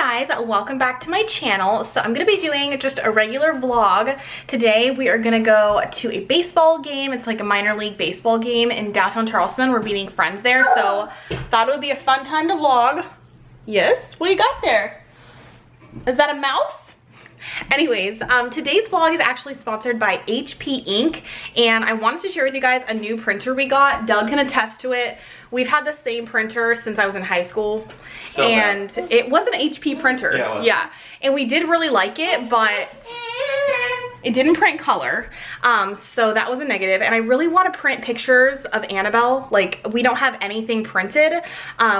guys, welcome back to my channel. So I'm gonna be doing just a regular vlog. Today we are gonna go to a baseball game. It's like a minor league baseball game in downtown Charleston. We're meeting friends there, so thought it would be a fun time to vlog. Yes, what do you got there? Is that a mouse? Anyways, today's vlog is actually sponsored by HP Ink, and I wanted to share with you guys a new printer we got. Doug can attest to it. We've had the same printer since I was in high school, and it was an HP printer. Yeah, it was. Yeah, and we did really like it, but it didn't print color, so that was a negative. And I really want to print pictures of Annabelle. Like, we don't have anything printed,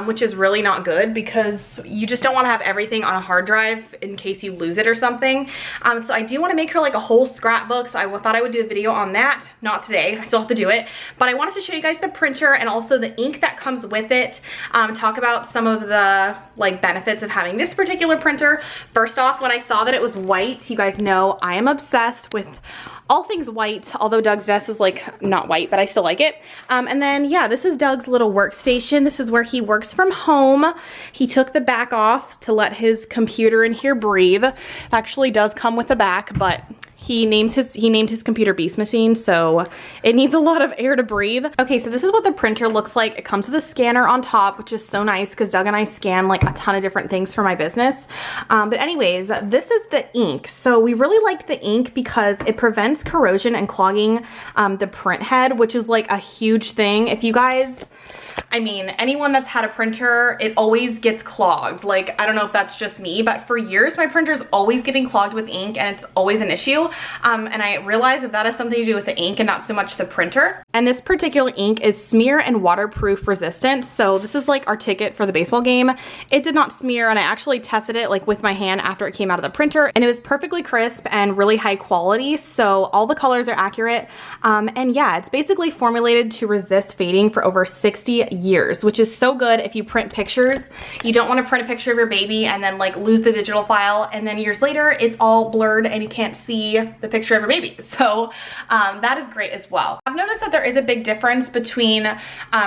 which is really not good because you just don't want to have everything on a hard drive in case you lose it or something. So I do want to make her like a whole scrapbook, so I thought I would do a video on that. Not today, I still have to do it, but I wanted to show you guys the printer and also the ink that comes with it. Talk about some of the like benefits of having this particular printer. First off, when I saw that it was white, you guys know I am obsessed with all things white, although Doug's desk is like not white, but I still like it. And then yeah, this is Doug's little workstation. This is where he works from home. He took the back off to let his computer in here breathe. It actually does come with the back, but he named his computer Beast Machine, so it needs a lot of air to breathe. Okay, so this is what the printer looks like. It comes with a scanner on top, which is so nice because Doug and I scan like a ton of different things for my business. But anyways, this is the ink. So we really liked the ink because it prevents corrosion and clogging the print head, which is like a huge thing. If you guys, I mean, anyone that's had a printer, it always gets clogged. Like, I don't know if that's just me, but for years, my printer's always getting clogged with ink and it's always an issue. And I realized that that has something to do with the ink and not so much the printer. And this particular ink is smear and waterproof resistant. So this is like our ticket for the baseball game. It did not smear, and I actually tested it like with my hand after it came out of the printer, and it was perfectly crisp and really high quality. So all the colors are accurate. And yeah, it's basically formulated to resist fading for over 60 years, which is so good if you print pictures. You don't want to print a picture of your baby and then like lose the digital file, and then years later it's all blurred and you can't see the picture of your baby. So that is great as well. I've noticed that there is a big difference between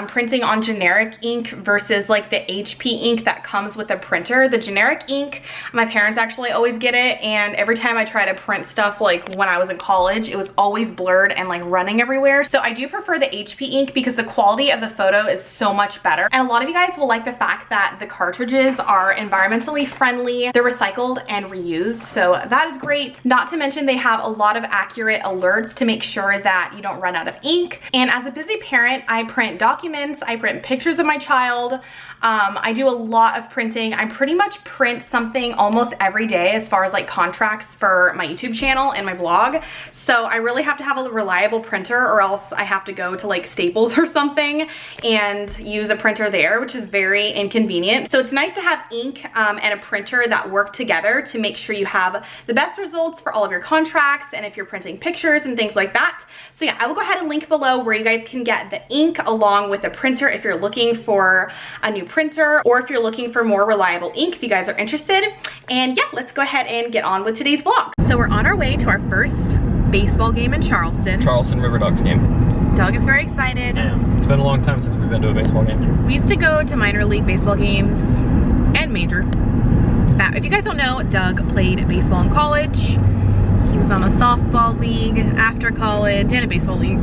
printing on generic ink versus like the HP ink that comes with a printer. The generic ink, my parents actually always get it, and every time I try to print stuff like when I was in college, it was always blurred and like running everywhere. So I do prefer the HP ink because the quality of the photo is so much better. And a lot of you guys will like the fact that the cartridges are environmentally friendly. They're recycled and reused, so that is great. Not to mention they have a lot of accurate alerts to make sure that you don't run out of ink. And as a busy parent, I print documents, I print pictures of my child. I do a lot of printing. I pretty much print something almost every day as far as like contracts for my YouTube channel and my blog. So I really have to have a reliable printer, or else I have to go to like Staples or something and use a printer there, which is very inconvenient. So it's nice to have ink and a printer that work together to make sure you have the best results for all of your contracts and if you're printing pictures and things like that. So yeah, I will go ahead and link below where you guys can get the ink along with the printer if you're looking for a new printer, or if you're looking for more reliable ink if you guys are interested. And yeah, let's go ahead and get on with today's vlog. So we're on our way to our first baseball game in Charleston. Charleston River Dogs game. Doug is very excited. Yeah. It's been a long time since we've been to a baseball game. We used to go to minor league baseball games and major. Now, if you guys don't know, Doug played baseball in college. He was on a softball league after college and a baseball league.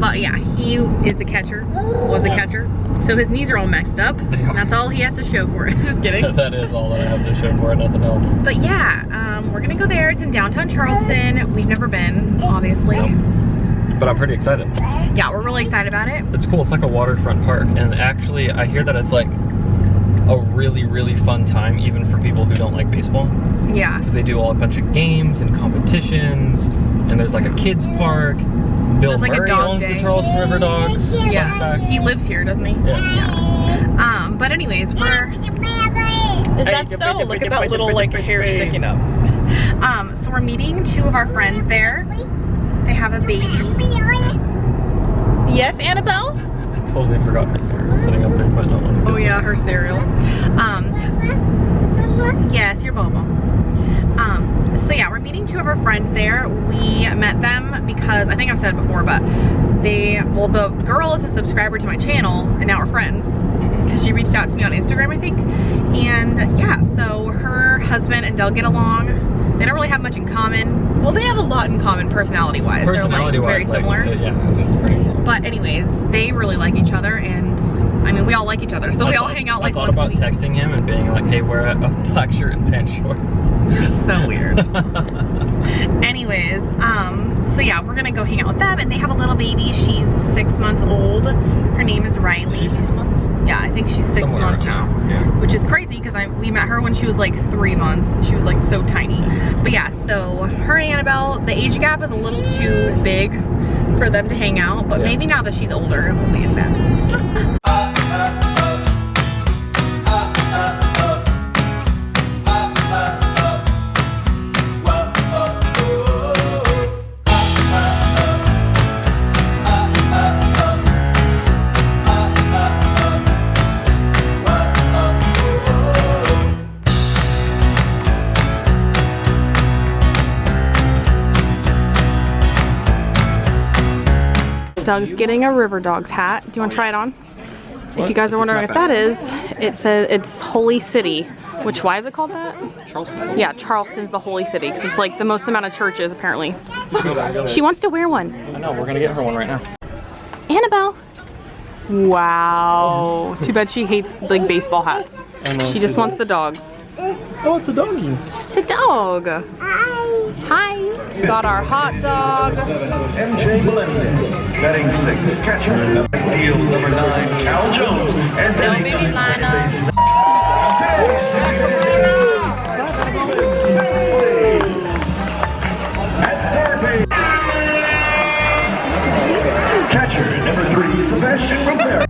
But yeah, he is a catcher, was a catcher. So his knees are all messed up. That's all he has to show for it. Just kidding. That is all that I have to show for it, nothing else. But yeah, we're gonna go there. It's in downtown Charleston. We've never been, obviously. No. But I'm pretty excited. Yeah, we're really excited about it. It's cool. It's like a waterfront park, and actually I hear that it's like a really fun time even for people who don't like baseball. Yeah. Because they do a bunch of games and competitions, and there's like a kids park. Bill like Murray owns the Charleston River Dogs. Yeah, he lives here, doesn't he? Yeah. But anyways, we're... Is that so? Look at that little like hair sticking up. So we're meeting two of our friends there. They have a baby. Yes, Annabelle? I totally forgot her cereal sitting up there, but not. Oh yeah, her cereal. Yes, your Bobo. So yeah, we're meeting two of our friends there. We met them because, I think I've said it before, but the girl is a subscriber to my channel and now we're friends. because she reached out to me on Instagram, I think. And yeah, so her husband and Dell get along. They don't really have much in common. Well, they have a lot in common personality-wise. Personality-wise, they're like very similar. Yeah, it's pretty. But anyways, they really like each other, and I mean, we all like each other, so we all hang out like once a week. I thought about texting him and being like, hey, wear a black shirt and tan shorts. You're so weird. Anyways, so yeah, we're gonna go hang out with them, and they have a little baby. She's 6 months old. Her name is Riley. She's 6 months? Yeah, I think she's six Somewhere months now. Yeah. Which is crazy because we met her when she was like 3 months. She was like so tiny. But yeah, so her and Annabelle, the age gap is a little too big for them to hang out, but maybe now that she's older, it won't be as bad. Doug's getting a River Dogs hat. Do you want to try it on? What? If you guys are wondering what that is, it says it's Holy City. Which, why is it called that? Charleston. Yeah, Charleston's the Holy City because it's like the most amount of churches apparently. She wants to wear one. I know, we're gonna get her one right now. Annabelle. Wow. Too bad she hates like baseball hats. She just wants the dogs. Oh, it's a doggy. It's a dog. Hi. We got our hot dog. MJ Melendez, batting 6, catcher. Field number 9, Cal Jones. And No baby lineup. At Derby. Catcher number 3, Sebastian Rivera.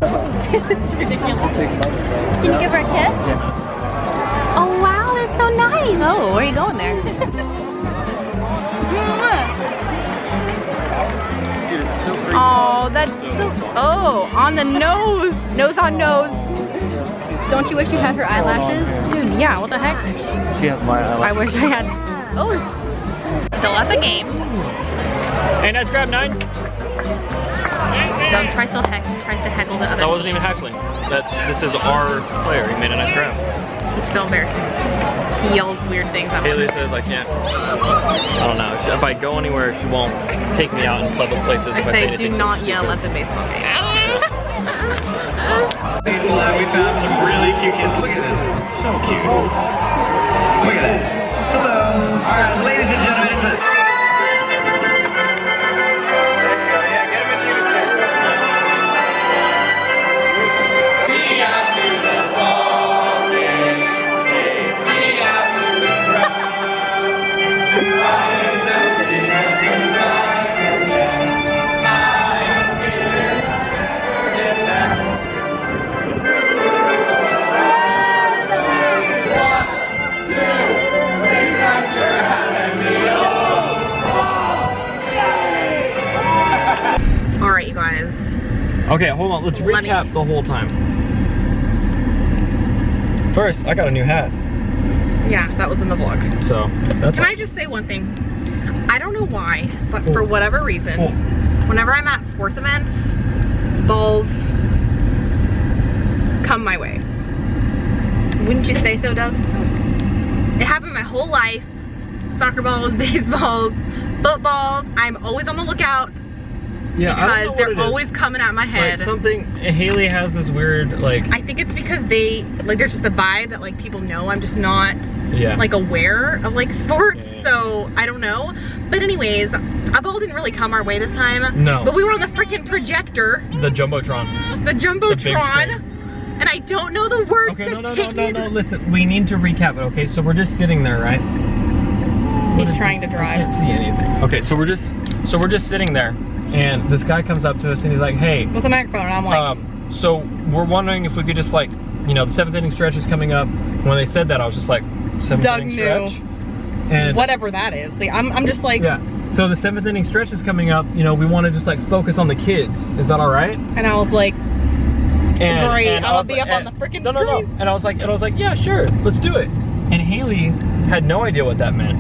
It's ridiculous. Can you give her a kiss? Yeah. Oh wow, that's so nice. Oh, where are you going there? Oh, that's so. Oh, on the nose. Nose on nose. Don't you wish you had her eyelashes? Dude, yeah, what the heck? She has my I wish I had. Oh. Still at the game. Hey, nice grab, 9. Doug tries to heckle the other That wasn't team. even heckling. This is our player. He made a nice grab. It's so embarrassing. He yells weird things at me. Hayley says I can't. I don't know. If I go anywhere, she won't take me out in public places if I say I say anything. do so not stupid. yell at the baseball game. We found some really cute kids. Look at this. So cute. Look at that. Hello. All right, ladies and gentlemen, it's a... Alright, you guys. Okay, hold on. Let's recap the whole time. First, I got a new hat. Yeah, that was in the vlog. So, that's Can I just say one thing? I don't know why, but for whatever reason, whenever I'm at sports events, balls come my way. Wouldn't you say so, Doug? It happened my whole life. Soccer balls, baseballs, footballs. I'm always on the lookout because they're always coming at my head. Like something, Hayley has this weird, like... I think it's because there's just a vibe that like people know I'm just not like aware of like sports, so I don't know. But anyways, a ball didn't really come our way this time. No. But we were on the freaking projector. The Jumbotron. The Jumbotron. The big screen. And I don't know the words Okay, to no, listen, we need to recap it, okay? So we're just sitting there, right? He's trying to drive. I can't see anything. Okay, so we're just sitting there, and this guy comes up to us and he's like, hey. With a microphone, and I'm like. So we're wondering if we could just like, you know, the 7th inning stretch is coming up. When they said that, I was just like, 7th inning stretch? And whatever that is. See, I'm just like. Yeah, so the 7th inning stretch is coming up, you know, we want to just like focus on the kids. Is that all right? And I was like, great, I'll be up on the freaking screen. No. And I was like, yeah, sure, let's do it. And Hayley had no idea what that meant.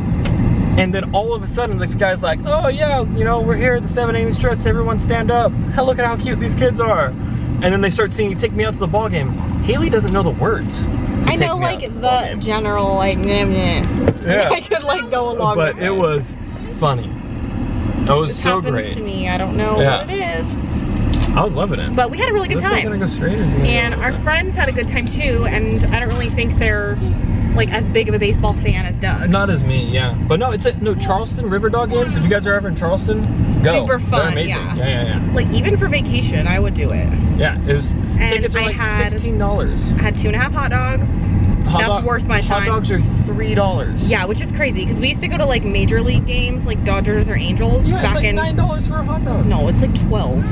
And then all of a sudden, this guy's like, oh yeah, you know, we're here at the 7th inning stretch, everyone stand up. Hell, look at how cute these kids are. And then they start singing, take me out to the ball game. Haley doesn't know the words. I know like the general like yeah. I could like go along with it. But it was funny. It was this so happens great. to me. I don't know what it is. I was loving it. But we had a really good time. Gonna go straight, or is it gonna and go our friends had a good time too, and I don't really think they're like as big of a baseball fan as Doug. Not as me, yeah. But no, it's no Charleston River Dog games. If you guys are ever in Charleston, go. Super fun. They're amazing. Yeah. Like even for vacation, I would do it. Yeah, it was. Tickets are like $16. I had 2.5 hot dogs. That's worth my time. Hot dogs are $3. Yeah, which is crazy because we used to go to like major league games, like Dodgers or Angels. Yeah, back it's like in $9 for a hot dog. No, it's like 12.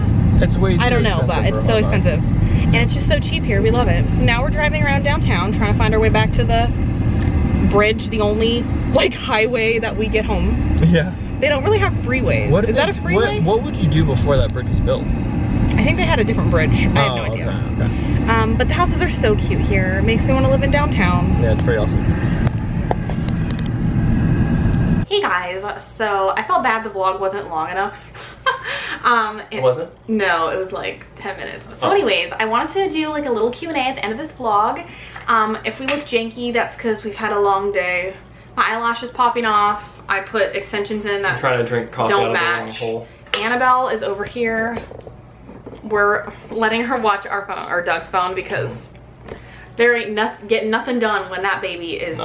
It's way too I don't know, but it's so expensive. And it's just so cheap here. We love it. So now we're driving around downtown trying to find our way back to the bridge, the only like highway that we get home. Yeah. They don't really have freeways. Is that a freeway? What would you do before that bridge was built? I think they had a different bridge. I have no idea. Okay. But the houses are so cute here. It makes me want to live in downtown. Yeah, it's pretty awesome. Hey guys, so I felt bad the vlog wasn't long enough. Was it? No, it was like 10 minutes. So anyways, I wanted to do like a little Q&A at the end of this vlog. If we look janky, that's because we've had a long day. My eyelash is popping off. I put extensions in that I'm trying to drink coffee don't out of match. the hole. Annabelle is over here. We're letting her watch our phone, or Doug's phone, because there ain't getting nothing done when that baby is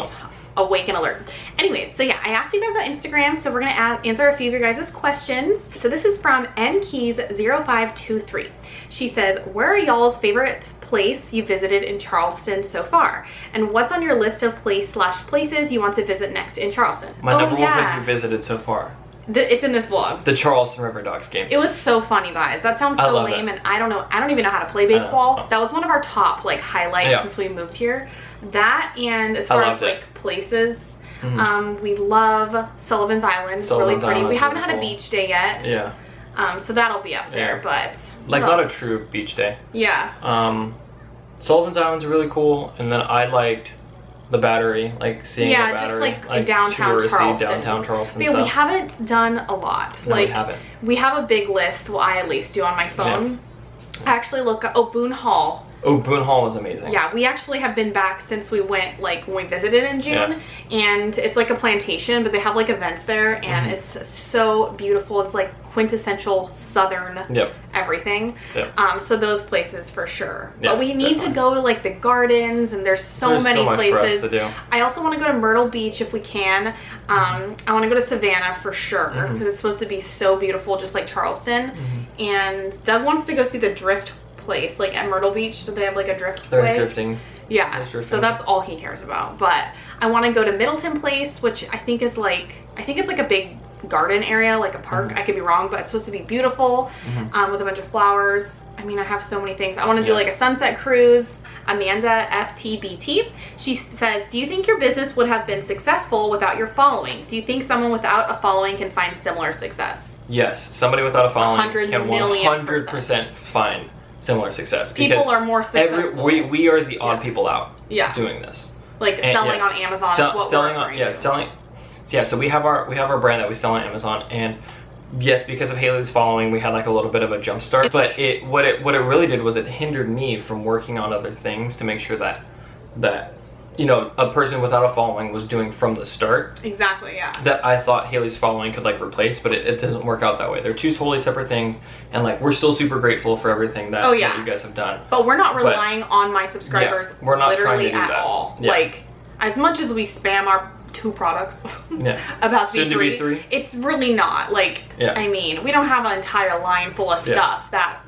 awake and alert. Anyways, so yeah, I asked you guys on Instagram, so we're gonna answer a few of your guys' questions. So this is from mkeys0523. She says, where are y'all's favorite place you visited in Charleston so far? And what's on your list of places you want to visit next in Charleston? My number one place we visited so far. It's in this vlog. The Charleston River Dogs game. It was so fun, you guys. That sounds so lame, and I don't even know how to play baseball. That was one of our top like highlights since we moved here. That, and as far as like places, we love Sullivan's Island. It's really pretty. We haven't had a beach day yet. Yeah. So that'll be up there, but like not a true beach day. Yeah. Sullivan's Island's really cool, and then I liked the Battery, like seeing the Battery, just like downtown Charleston. Yeah, we haven't done a lot. No, like we haven't. We have a big list. Well, I at least do on my phone. Yeah. I actually look at Boone Hall. Oh, Boone Hall was amazing. Yeah, we actually have been back since we went, like when we visited in June, and it's like a plantation, but they have like events there, and it's so beautiful. It's like quintessential Southern everything. So those places for sure. But we need to go to like the gardens, and there's so many places. For us to do. I also want to go to Myrtle Beach if we can. I want to go to Savannah for sure, because it's supposed to be so beautiful, just like Charleston. And Doug wants to go see the drift place, like at Myrtle Beach, so they have like a drift They're way. drifting. Yeah, so that's all he cares about. But I want to go to Middleton Place, which I think is like, it's like a big garden area, like a park. I could be wrong, but it's supposed to be beautiful, with a bunch of flowers. I mean, I have so many things. I want to do like a sunset cruise. Amanda FTBT, she says, do you think your business would have been successful without your following? Do you think someone without a following can find similar success? Yes, somebody without a following can 100% find similar success. People are more successful. We are the odd people out doing this. Like selling on Amazon is what we're referring to. So we have our brand that we sell on Amazon, and yes, because of Haley's following, we had like a little bit of a jump start. But what it really did was it hindered me from working on other things to make sure that you know, a person without a following was doing from the start. Exactly, yeah. That I thought Haley's following could like replace, but it doesn't work out that way. They're two totally separate things, and like we're still super grateful for everything that, that you guys have done. But we're not relying on my subscribers we're not literally trying to do at all. Like, as much as we spam our 2 products about to be 3, it's really not. Like, I mean, we don't have an entire line full of stuff that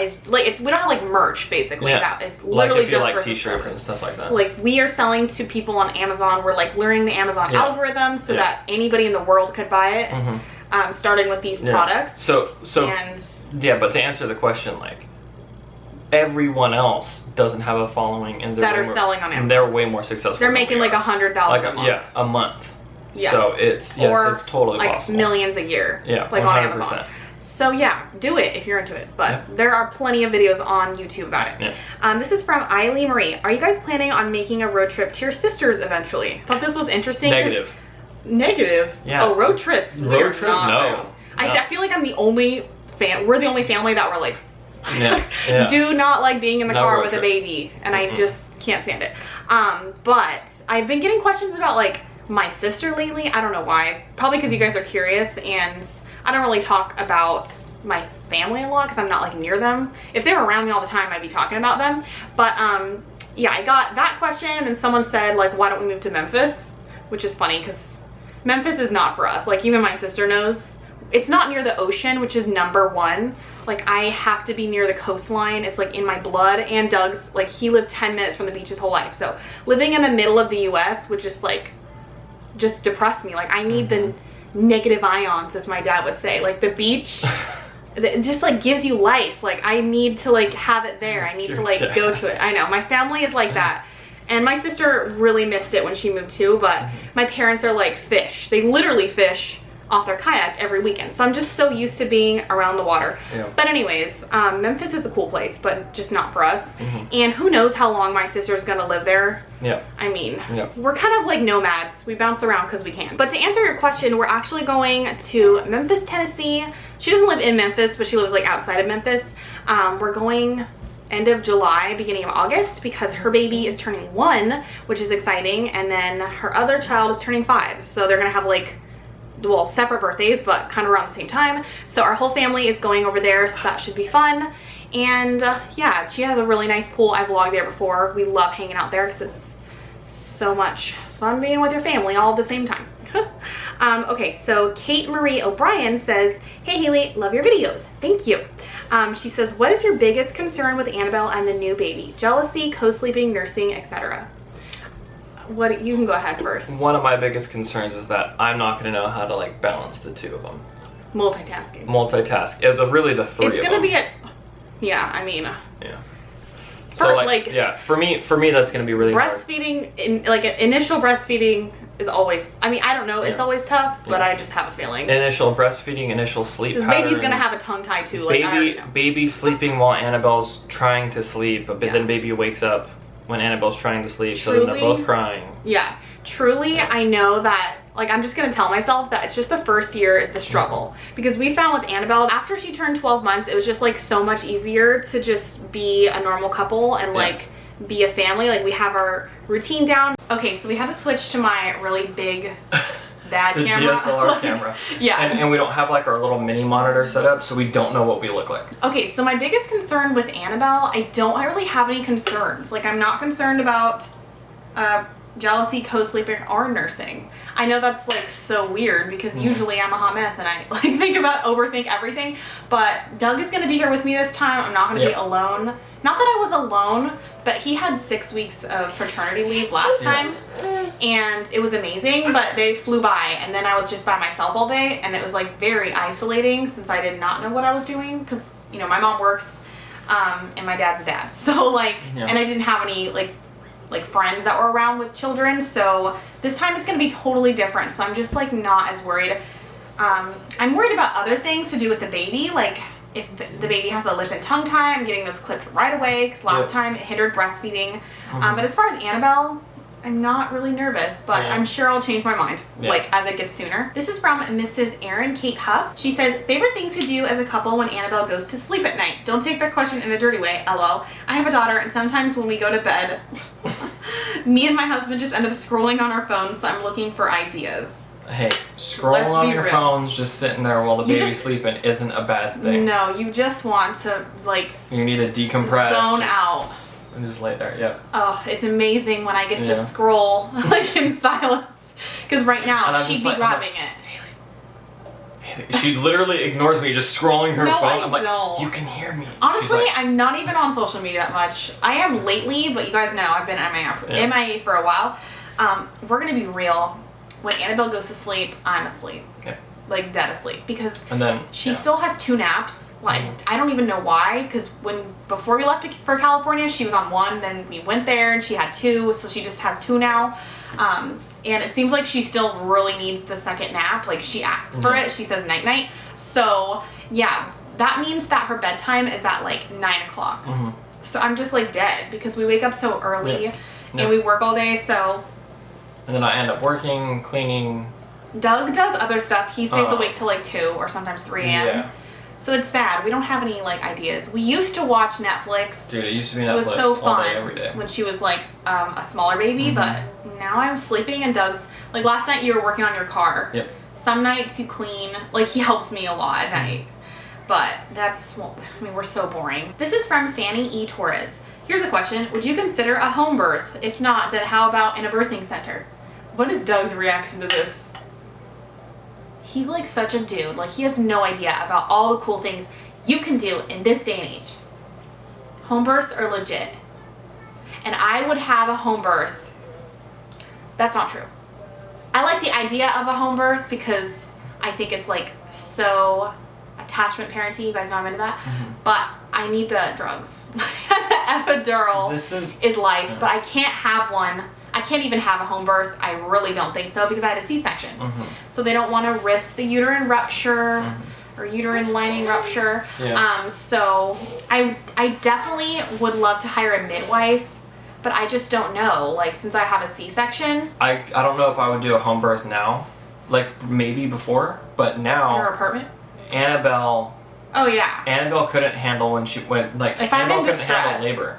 is like, we don't have like merch basically that is literally like if you just like for t-shirts and stuff like that. Like, we are selling to people on Amazon. We're like learning the Amazon algorithm so that anybody in the world could buy it, starting with these products. So but to answer the question, like, everyone else doesn't have a following, and they're selling on Amazon. And they're way more successful. They're making like $100,000 a month. Yeah, a month. Yeah. So it's it's totally like possible. Millions a year. Yeah, like 100%. on Amazon. So yeah, do it if you're into it. But there are plenty of videos on YouTube about it. This is from Hayley Marie. Are you guys planning on making a road trip to your sister's eventually? I thought this was interesting. Negative. Yeah. Oh, road trips. Road trip? No. I feel like I'm the only we're the only family that were like, Yeah. Do not like being in the No car road with a trip. baby, and I just can't stand it. But I've been getting questions about like my sister lately. I don't know why. Probably because you guys are curious, and I don't really talk about my family a lot because I'm not like near them. If they were around me all the time, I'd be talking about them. But yeah, I got that question, and someone said like, why don't we move to Memphis? Which is funny because Memphis is not for us. Like even my sister knows. It's not near the ocean, which is #1. Like I have to be near the coastline. It's like in my blood. And Doug's, like he lived 10 minutes from the beach his whole life. So living in the middle of the US would just like, just depress me. Like I need the negative ions, as my dad would say. Like the beach, it just like gives you life. Like I need to like have it there. I need to like go to it. I know, my family is like that. And my sister really missed it when she moved too, but my parents are like fish. They literally fish off their kayak every weekend. So I'm just so used to being around the water. Yeah. But anyways, Memphis is a cool place, but just not for us. And who knows how long my sister's gonna live there. Yeah. I mean, we're kind of like nomads. We bounce around because we can. But to answer your question, we're actually going to Memphis, Tennessee. She doesn't live in Memphis, but she lives like outside of Memphis. We're going end of July, beginning of August, because her baby is turning 1, which is exciting. And then her other child is turning 5. So they're gonna have like, well, separate birthdays, but kind of around the same time. So our whole family is going over there, so that should be fun. And yeah, she has a really nice pool. I vlogged there before. We love hanging out there because it's so much fun being with your family all at the same time. Okay, so Kate Marie O'Brien says, hey Hayley, love your videos. Thank you. She says, what is your biggest concern with Annabelle and the new baby? Jealousy, co-sleeping, nursing, etc. What, you can go ahead first. One of my biggest concerns is that I'm not going to know how to like balance the two of them. Multitasking. Multitask. Really the three of them. It's going to be a, yeah, I mean. Yeah. So like, yeah, for me that's going to be really breastfeeding, like initial breastfeeding is always, I mean, I don't know, it's always tough, but I just have a feeling. Initial breastfeeding, initial sleep patterns. Baby's going to have a tongue tie too. Like, baby sleeping while Annabelle's trying to sleep, but then baby wakes up when Annabelle's trying to sleep, so then they're both crying. Yeah, truly, I know that, like, I'm just gonna tell myself that it's just the first year is the struggle. Because we found with Annabelle, after she turned 12 months, it was just like so much easier to just be a normal couple and like be a family. Like we have our routine down. Okay, so we had to switch to my really big bad camera. DSLR camera. Yeah. And we don't have like our little mini monitor set up, so we don't know what we look like. Okay, so my biggest concern with Annabelle, I don't really have any concerns. Like I'm not concerned about jealousy, co-sleeping, or nursing. I know that's like so weird because usually I'm a hot mess and I like overthink everything, but Doug is gonna be here with me this time. I'm not gonna be alone. Not that I was alone, but he had 6 weeks of paternity leave last time and it was amazing, but they flew by and then I was just by myself all day and it was like very isolating since I did not know what I was doing because, you know, my mom works and my dad's dad. So like, and I didn't have any like friends that were around with children, so this time it's gonna be totally different, so I'm just like not as worried. I'm worried about other things to do with the baby, like if the baby has a lip and tongue tie, I'm getting those clipped right away because last time it hindered breastfeeding. But as far as Annabelle, I'm not really nervous, but I'm sure I'll change my mind like as it gets sooner. This is from Mrs. Erin Kate Huff. She says, favorite things to do as a couple when Annabelle goes to sleep at night. Don't take that question in a dirty way, lol. I have a daughter and sometimes when we go to bed, me and my husband just end up scrolling on our phones, so I'm looking for ideas. Hey, scrolling on your phones just sitting there while the baby's sleeping isn't a bad thing. No, you just want to like... You need to decompress. Zone out. And just lay there, Oh, it's amazing when I get to scroll like in silence. Because right now, she'd be grabbing it. Haley, she literally ignores me just scrolling her phone. I'm like, don't. you can hear me. Honestly, like, I'm not even on social media that much. I am lately, but you guys know I've been MIA for a while. We're going to be real. When Annabelle goes to sleep, I'm asleep. Like dead asleep because she still has 2 naps. Like I don't even know why, because before we left for California she was on 1, then we went there and she had 2, so she just has 2 now. And it seems like she still really needs the second nap. Like she asks for it, she says night night. So yeah, that means that her bedtime is at like 9 o'clock. So I'm just like dead because we wake up so early and we work all day. So and then I end up working, cleaning. Doug does other stuff. He stays awake till like 2 or sometimes 3 a.m. So it's sad. We don't have any like ideas. We used to watch Netflix. Dude, it used to be Netflix It was so all fun day, every day. when she was like a smaller baby, but now I'm sleeping and Doug's like last night you were working on your car. Yep. Some nights you clean. Like he helps me a lot at night. But that's, well, I mean, we're so boring. This is from Fanny E. Torres. Here's a question. Would you consider a home birth? If not, then how about in a birthing center? What is Doug's reaction to this? He's like such a dude. Like he has no idea about all the cool things you can do in this day and age. Home births are legit. And I would have a home birth. That's not true. I like the idea of a home birth because I think it's like so attachment parenting. You guys know I'm into that. But I need the drugs. The epidural is life, but I can't have one. I can't even have a home birth. I really don't think so because I had a C-section. So they don't want to risk the uterine rupture or uterine lining rupture. Yeah. So I definitely would love to hire a midwife, but I just don't know. Like since I have a C-section. I don't know if I would do a home birth now. Like maybe before, but now. In your apartment? Annabelle. Oh yeah. Annabelle couldn't handle when she went like if I'm Annabelle in couldn't distress. handle labor.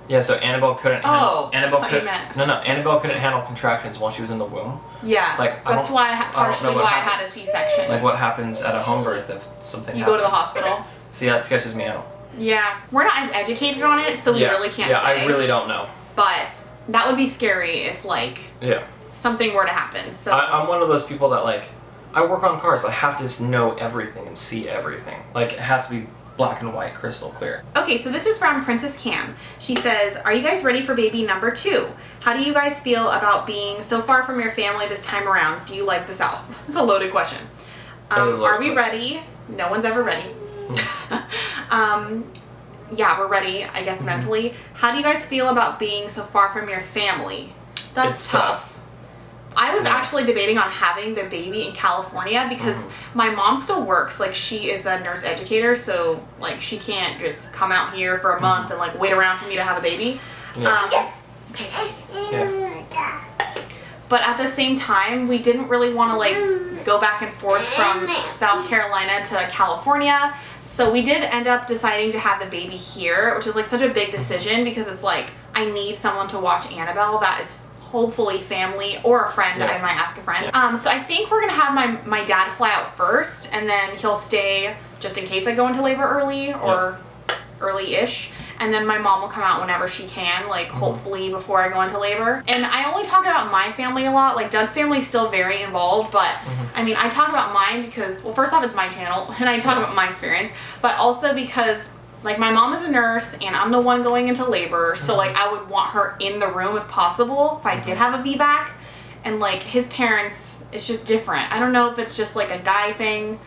Yeah, so Annabelle couldn't handle Annabelle Annabelle couldn't handle contractions while she was in the womb. Yeah. Like that's partially why I had a C-section. Like what happens at a home birth if something you happens. go to the hospital. See, that sketches me out. Yeah. We're not as educated on it, so we really can't say. Yeah, I really don't know. But that would be scary if like something were to happen. So I'm one of those people that like I work on cars. I have to just know everything and see everything. Like it has to be black and white, crystal clear. Okay, so this is from Princess Cam. She says, are you guys ready for baby number 2? How do you guys feel about being so far from your family this time around? Do you like the South? It's a loaded question. Are we ready? No one's ever ready. Yeah, we're ready, I guess, mentally. How do you guys feel about being so far from your family? That's tough. I was actually debating on having the baby in California because my mom still works. Like she is a nurse educator, so like she can't just come out here for a month and like wait around for me to have a baby. But at the same time, we didn't really want to like go back and forth from South Carolina to California. So we did end up deciding to have the baby here, which is like such a big decision because it's like I need someone to watch Annabelle that is hopefully family or a friend. I might ask a friend. So I think we're gonna have my dad fly out first and then he'll stay just in case I go into labor early or early-ish, and then my mom will come out whenever she can, like hopefully before I go into labor. And I only talk about my family a lot. Like Doug's family is still very involved, but I mean I talk about mine because, well, first off it's my channel and I talk about my experience, but also because like my mom is a nurse and I'm the one going into labor, so like I would want her in the room if possible if I did have a VBAC. And like his parents, it's just different. I don't know if it's just like a guy thing,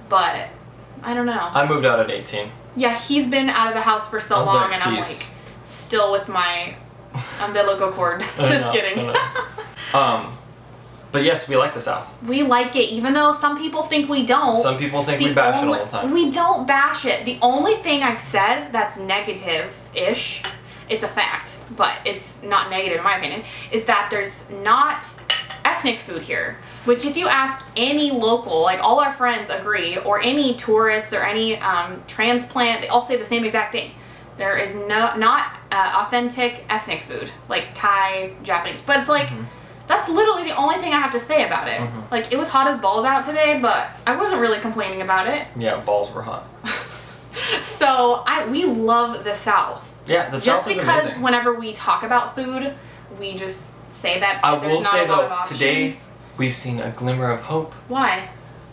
but I don't know. I moved out at 18. Yeah, he's been out of the house for so long and I'm like still with my umbilical cord. Just kidding. But yes, we like the South. We like it, even though some people think we don't. Some people think we bash it all the time. We don't bash it. The only thing I've said that's negative-ish, it's a fact, but it's not negative in my opinion, is that there's not ethnic food here. Which if you ask any local, like all our friends agree, or any tourists or any transplant, they all say the same exact thing. There is not authentic ethnic food, like Thai, Japanese. But it's like, that's literally the only thing I have to say about it. Like, it was hot as balls out today, but I wasn't really complaining about it. Yeah, balls were hot. So, we love the South. Yeah, the South is amazing. Just because whenever we talk about food, we just say that there's not a lot of options. Today, we've seen a glimmer of hope. Why?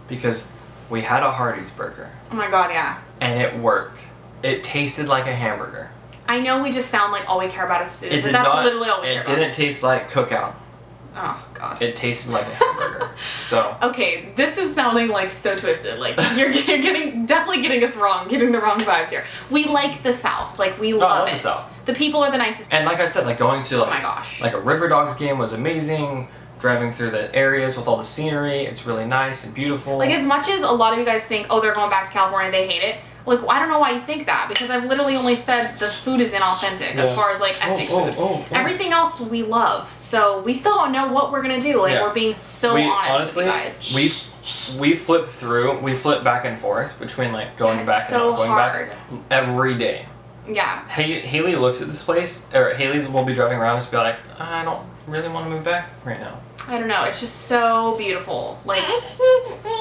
Because we had a Hardee's burger. Oh my god, yeah. And it worked. It tasted like a hamburger. I know we just sound like all we care about is food, but that's literally all we care about. It didn't taste like Cookout. Oh god. It tasted like a hamburger. So. Okay, this is sounding like so twisted. Like you're definitely getting us wrong, getting the wrong vibes here. We like the South. Like we love it. The South. The people are the nicest. And like I said, like going to like, oh my gosh, like a River Dogs game was amazing. Driving through the areas with all the scenery, it's really nice and beautiful. Like as much as a lot of you guys think, oh, they're going back to California, they hate it. Like, I don't know why you think that, because I've literally only said the food is inauthentic as far as like ethnic food. Everything else we love, so we still don't know what we're gonna do. Like, we're being so honest with you guys. We flip through, we flip back and forth between like going back and not going back every day. Yeah. Hayley looks at this place, or Hayley's will be driving around and just be like, I don't really want to move back right now. I don't know, it's just so beautiful. Like,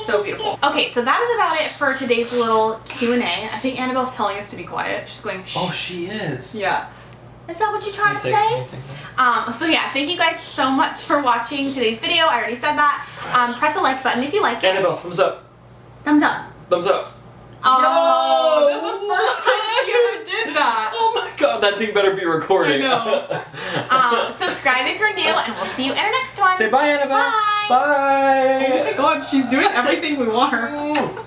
so beautiful. Okay, so that is about it for today's little Q&A. I think Annabelle's telling us to be quiet. She's going, shh. Oh, she is. Yeah. Is that what you're trying to say? So yeah, thank you guys so much for watching today's video. I already said that. Press the like button if you like it. Annabelle, thumbs up. Thumbs up. Thumbs up. Oh, this is the first time you ever did that. Oh my god, that thing better be recording. I know. Subscribe if you're new, and we'll see you in our next one. Say bye, Annabelle. Bye. Bye. Oh my god, she's doing everything we want her.